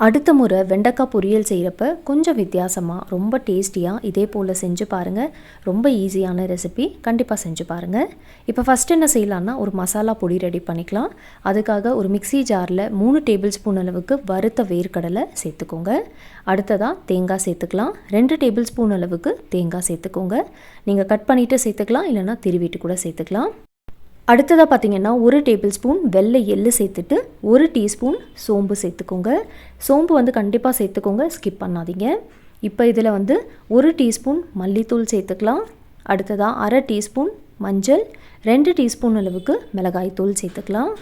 அடுத்த முறை வெண்டைக்காய் பொரியல் செய்கிறப்ப கொஞ்சம் வித்தியாசமாக ரொம்ப டேஸ்டியாக இதே போல் செஞ்சு பாருங்கள். ரொம்ப ஈஸியான ரெசிபி, கண்டிப்பாக செஞ்சு பாருங்கள். இப்போ ஃபஸ்ட் என்ன செய்யலான்னா ஒரு மசாலா பொடி ரெடி பண்ணிக்கலாம். அதுக்காக ஒரு மிக்ஸி ஜாரில் 3 டேபிள் ஸ்பூன் அளவுக்கு வறுத்த வேர்க்கடலை சேர்த்துக்கோங்க. அடுத்ததாக தேங்காய் சேர்த்துக்கலாம். 2 டேபிள் ஸ்பூன் அளவுக்கு தேங்காய் சேர்த்துக்கோங்க. நீங்கள் கட் பண்ணிவிட்டு சேர்த்துக்கலாம், இல்லைனா திருவிட்டு கூட சேர்த்துக்கலாம். அடுத்ததாக பார்த்திங்கன்னா 1 டேபிள் ஸ்பூன் வெள்ளை எள்ளு சேர்த்துட்டு 1 டீஸ்பூன் சோம்பு சேர்த்துக்கோங்க. சோம்பு வந்து கண்டிப்பாக சேர்த்துக்கோங்க, ஸ்கிப் பண்ணாதீங்க. இப்போ இதில் வந்து 1 டீஸ்பூன் மல்லித்தூள் சேர்த்துக்கலாம். அடுத்ததாக 1/2 டீஸ்பூன் மஞ்சள், 2 டீஸ்பூன் அளவுக்கு மிளகாய்த்தூள் சேர்த்துக்கலாம்.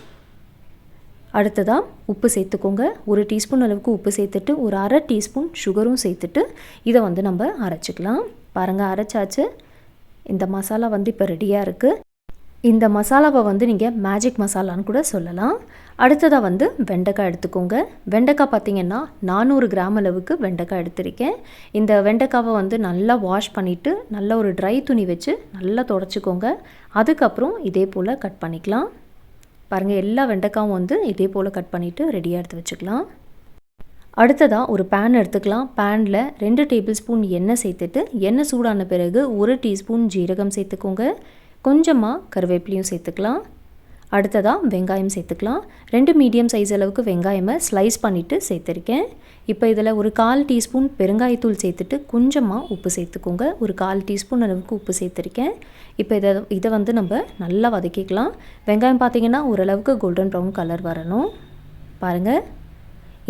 அடுத்ததாக உப்பு சேர்த்துக்கோங்க. 1 டீஸ்பூன் அளவுக்கு உப்பு சேர்த்துட்டு ஒரு 1/2 டீஸ்பூன் சுகரும் சேர்த்துட்டு இதை வந்து நம்ம அரைச்சிக்கலாம். பாருங்கள், அரைச்சாச்சு. இந்த மசாலா வந்து இப்போ ரெடியாக இருக்குது. இந்த மசாலாவை வந்து நீங்கள் மேஜிக் மசாலான்னு கூட சொல்லலாம். அடுத்ததாக வந்து வெண்டைக்காய் எடுத்துக்கோங்க. வெண்டைக்காய் பார்த்திங்கன்னா 400 கிராம் அளவுக்கு வெண்டைக்காய் எடுத்திருக்கேன். இந்த வெண்டைக்காவை வந்து நல்லா வாஷ் பண்ணிவிட்டு நல்ல ஒரு ட்ரை துணி வச்சு நல்லா துடைச்சிக்கோங்க. அதுக்கப்புறம் இதே போல் கட் பண்ணிக்கலாம். பாருங்கள், எல்லா வெண்டைக்காவும் வந்து இதே போல் கட் பண்ணிவிட்டு ரெடியாக எடுத்து வச்சுக்கலாம். அடுத்ததாக ஒரு பேன் எடுத்துக்கலாம். பேனில் 2 டேபிள் ஸ்பூன் எண்ணெய் சேர்த்துட்டு எண்ணெய் சூடான பிறகு 1 டீஸ்பூன் ஜீரகம் சேர்த்துக்கோங்க. கொஞ்சமாக கருவேப்பிலையும் சேர்த்துக்கலாம். அடுத்ததாக வெங்காயம் சேர்த்துக்கலாம். 2 மீடியம் சைஸ் அளவுக்கு வெங்காயமை ஸ்லைஸ் பண்ணிவிட்டு சேர்த்துருக்கேன். இப்போ இதில் ஒரு 1/4 டீஸ்பூன் பெருங்காயத்தூள் சேர்த்துட்டு கொஞ்சமாக உப்பு சேர்த்துக்கோங்க. ஒரு 1/4 டீஸ்பூன் அளவுக்கு உப்பு சேர்த்துருக்கேன். இப்போ இதை வந்து நம்ம நல்லா வதக்கிக்கலாம். வெங்காயம் பார்த்திங்கன்னா ஓரளவுக்கு கோல்டன் ப்ரௌன் கலர் வரணும். பாருங்கள்,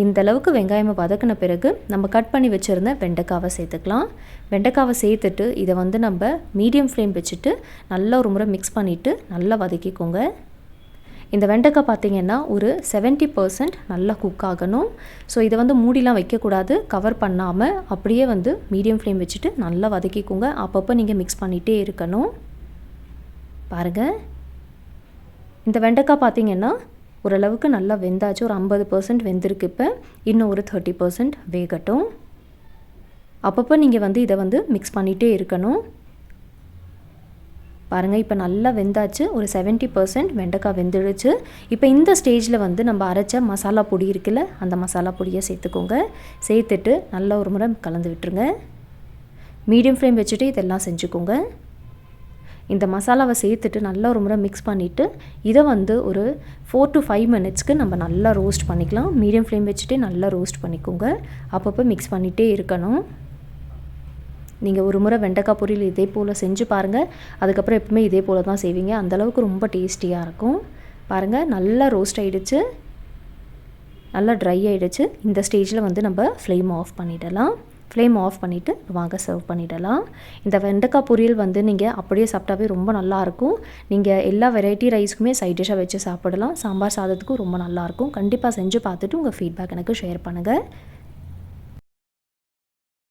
இந்த அளவுக்கு வெங்காயமை வதக்கின பிறகு நம்ம கட் பண்ணி வச்சுருந்த வெண்டைக்காவை சேர்த்துக்கலாம். வெண்டைக்காவை சேர்த்துட்டு இதை வந்து நம்ம மீடியம் ஃப்ளேம் வச்சுட்டு நல்லா ஒரு முறை மிக்ஸ் பண்ணிவிட்டு நல்லா வதக்கிக்கோங்க. இந்த வெண்டைக்காய் பார்த்திங்கன்னா ஒரு 70% நல்லா குக் ஆகணும். ஸோ இதை வந்து மூடிலாம் வைக்கக்கூடாது, கவர் பண்ணாமல் அப்படியே வந்து மீடியம் ஃப்ளேம் வச்சுட்டு நல்லா வதக்கிக்கோங்க. அப்பப்போ நீங்கள் மிக்ஸ் பண்ணிகிட்டே இருக்கணும். பாருங்கள், இந்த வெண்டைக்காய் பார்த்திங்கன்னா ஓரளவுக்கு நல்லா வெந்தாச்சு. ஒரு 50% வெந்திருக்கு. இப்போ இன்னும் ஒரு 30% வேகட்டும். அப்பப்போ நீங்கள் வந்து இதை வந்து மிக்ஸ் பண்ணிகிட்டே இருக்கணும். பாருங்கள், இப்போ நல்லா வெந்தாச்சு. ஒரு 70% வெண்டைக்காய் வெந்துடுச்சு. இப்போ இந்த ஸ்டேஜில் வந்து நம்ம அரைச்ச மசாலா பொடி இருக்குல்ல, அந்த மசாலா பொடியை சேர்த்துக்கோங்க. சேர்த்துட்டு நல்லா ஒரு முறை கலந்து விட்டுருங்க. மீடியம் ஃப்ளேம் வச்சுட்டு இதெல்லாம் செஞ்சுக்கோங்க. இந்த மசாலாவை சேர்த்துட்டு நல்லா ஒரு முறை மிக்ஸ் பண்ணிவிட்டு இதை வந்து ஒரு 4 to 5 மினிட்ஸ்க்கு நம்ம நல்லா ரோஸ்ட் பண்ணிக்கலாம். மீடியம் ஃப்ளேம் வச்சுட்டு நல்லா ரோஸ்ட் பண்ணிக்கோங்க. அப்பப்போ மிக்ஸ் பண்ணிகிட்டே இருக்கணும். நீங்கள் ஒரு முறை வெண்டைக்காய் பொரியல் இதே போல் செஞ்சு பாருங்கள். அதுக்கப்புறம் எப்பவுமே இதே போல் தான் செய்வீங்க. அந்தளவுக்கு ரொம்ப டேஸ்டியாக இருக்கும். பாருங்கள், நல்லா ரோஸ்ட் ஆகிடுச்சு, நல்லா ட்ரை ஆகிடுச்சு. இந்த ஸ்டேஜில் வந்து நம்ம ஃப்ளேம் ஆஃப் பண்ணிடலாம். ஃப்ளேம் ஆஃப் பண்ணிவிட்டு வாங்க சர்வ் பண்ணிடலாம். இந்த வெண்டைக்காய் பொரியல் வந்து நீங்கள் அப்படியே சாப்பிட்டாவே ரொம்ப நல்லாயிருக்கும். நீங்கள் எல்லா வெரைட்டி ரைஸ்க்குமே சைட் டிஷ்ஷாக வச்சு சாப்பிடலாம். சாம்பார் சாதத்துக்கும் ரொம்ப நல்லாயிருக்கும். கண்டிப்பாக செஞ்சு பார்த்துட்டு உங்கள் ஃபீட்பேக் எனக்கு ஷேர் பண்ணுங்கள்.